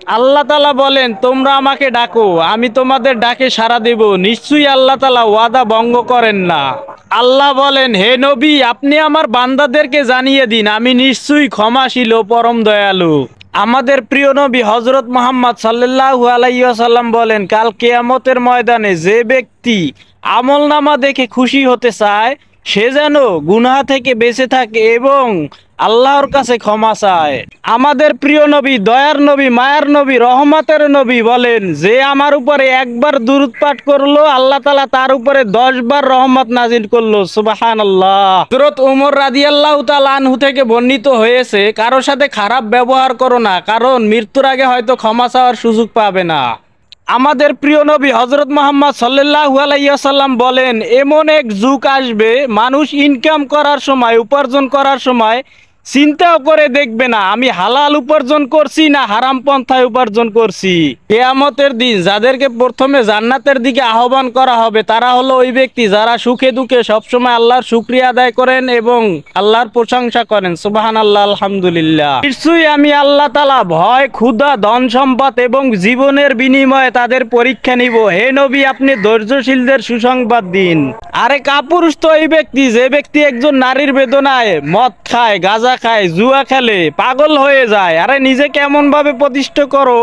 আল্লাহ তাআলা বলেন, তোমরা আমাকে ডাকো, আমি তোমাদের ডাকে সাড়া দেব। নিশ্চয়ই আল্লাহ তাআলা ওয়াদা ভঙ্গ করেন না। আল্লাহ বলেন, হে নবী, আপনি আমার বান্দাদেরকে জানিয়ে দিন, আমি নিশ্চয়ই ক্ষমাশীল ও পরম দয়ালু। আমাদের প্রিয় নবী হযরত মুহাম্মদ সাল্লাল্লাহু আলাইহি ওয়াসাল্লাম বলেন, কাল কিয়ামতের ময়দানে যে ব্যক্তি আমলনামা দেখে খুশি হতে চায়, সে যেন গুনাহ থেকে বেঁচে থাকে এবং আল্লাহর কাছে ক্ষমা চায়। আমাদের প্রিয় নবী, দয়ার নবী, মায়ার নবী, রহমতের নবী বলেন, যে আমার উপরে একবার দুরূদ পাঠ করলো, আল্লাহ তাআলা তার উপরে 10 বার রহমত নাজিল করলো। সুবহানাল্লাহ। হযরত ওমর রাদিয়াল্লাহু তাআলা আনহু থেকে বর্ণিত হয়েছে, কারো সাথে খারাপ ব্যবহার করো না, কারণ মৃত্যুর আগে হয়তো ক্ষমা চাওয়ার সুযোগ পাবে না। আমাদের প্রিয় নবী হযরত মুহাম্মদ সাল্লাল্লাহু আলাইহি ওয়াসাল্লাম বলেন, এমন এক যুগ আসবে, মানুষ ইনকাম করার সময়, উপার্জন করার সময় চিন্তাও করে দেখবে না আমি হালাল উপার্জন করছি না হারাম পন্থায় উপার্জন করছি। কিয়ামতের দিন যাদেরকে প্রথমে জান্নাতের দিকে আহ্বান করা হবে, তারা হলো ওই ব্যক্তি যারা সুখে দুঃখে সবসময় আল্লাহর শুকরিয়া আদায় করেন এবং আল্লাহর প্রশংসা করেন। সুবহানাল্লাহ, আলহামদুলিল্লাহ। নিশ্চয়ই আমি আল্লাহ তাআলা ভয়, ক্ষুধা, ধন সম্পদ এবং জীবনের বিনিময়ে তাদের পরীক্ষা নিব। হে নবী, আপনি ধৈর্যশীলদের সুসংবাদ দিন। আরে কাপুরুষ তো এই ব্যক্তি, যে ব্যক্তি একজন নারীর বেদনায় মদ খায়, গাঁজা খায়, জুয়া খেলে পাগল হয়ে যায়। আরে নিজেকে এমন ভাবে প্রতিষ্ঠা করো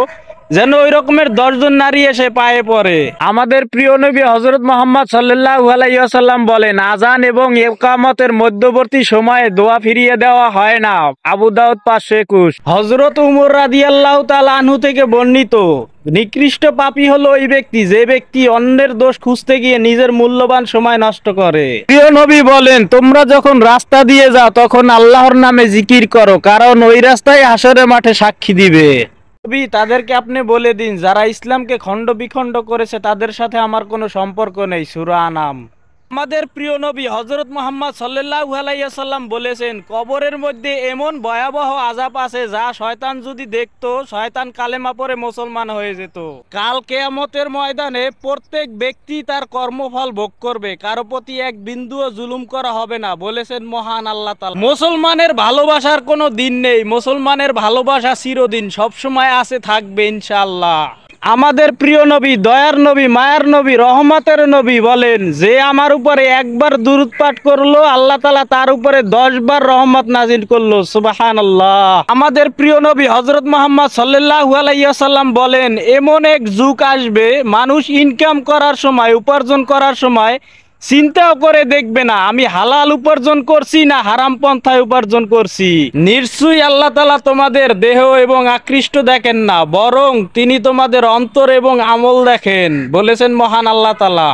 যেন ওই রকমের 10 জন নারী এসে পায়ে পড়ে। আমাদের প্রিয় নবী হযরত মুহাম্মদ সাল্লাল্লাহু আলাইহি ওয়াসাল্লাম বলেন, আযান এবং ইকামতের মধ্যবর্তী সময়ে দোয়া ফিরিয়ে দেওয়া হয় না। আবু দাউদ 521। হযরত উমর রাদিয়াল্লাহু তাআলা আনহু থেকে বর্ণিত, নিকৃষ্ট পাপী হলো ওই ব্যক্তি যে ব্যক্তি অন্যের দোষ খুঁজতে গিয়ে নিজের মূল্যবান সময় নষ্ট করে। প্রিয় নবী বলেন, তোমরা যখন রাস্তা দিয়ে যাও তখন আল্লাহর নামে জিকির করো, কারণ ওই রাস্তায় হাসরের মাঠে সাক্ষী দিবে। নবী, তাদেরকে আপনি বলে দিন, যারা ইসলামকে খণ্ড বিখণ্ড করেছে তাদের সাথে আমার কোনো সম্পর্ক নেই। সূরা আনাম। আমাদের প্রিয় নবী হযরত মুহাম্মদ সাল্লাল্লাহু আলাইহি ওয়াসাল্লাম বলেছেন, কবরের মধ্যে এমন ভয়াবহ আযাব আছে যা শয়তান যদি দেখতো, শয়তান কালেমা পড়ে মুসলমান হয়ে যেত। কাল কিয়ামতের ময়দানে প্রত্যেক ব্যক্তি তার কর্মফল ভোগ করবে, কারো প্রতি এক বিন্দুও জুলুম করা হবে না, বলেছেন মহান আল্লাহ তাআলা। মুসলমানের ভালোবাসার কোনো দিন নেই, মুসলমানের ভালোবাসা চিরদিন, সবসময় আছে, থাকবে ইনশাআল্লাহ। আমাদের প্রিয় নবী, দয়ার নবী, মায়ার নবী, রহমতের নবী বলেন, যে আমার উপরে একবার দুরূদ পাঠ করলো, আল্লাহ তাআলা তার উপরে 10 বার রহমত নাজিল করলো। সুবহানাল্লাহ। আমাদের প্রিয় নবী হযরত মুহাম্মদ সাল্লাল্লাহু আলাইহি ওয়াসাল্লাম বলেন, এমন এক যুগ আসবে, মানুষ ইনকাম করার সময়, উপার্জন করার সময় চিন্তাও করে দেখবে না আমি হালাল উপার্জন করছি না হারাম পন্থায় উপার্জন করছি। নিশ্চয়ই আল্লাহ তাআলা তোমাদের দেহ এবং আকৃষ্ট দেখেন না, বরং তিনি তোমাদের অন্তর এবং আমল দেখেন, বলেছেন মহান আল্লাহ তাআলা।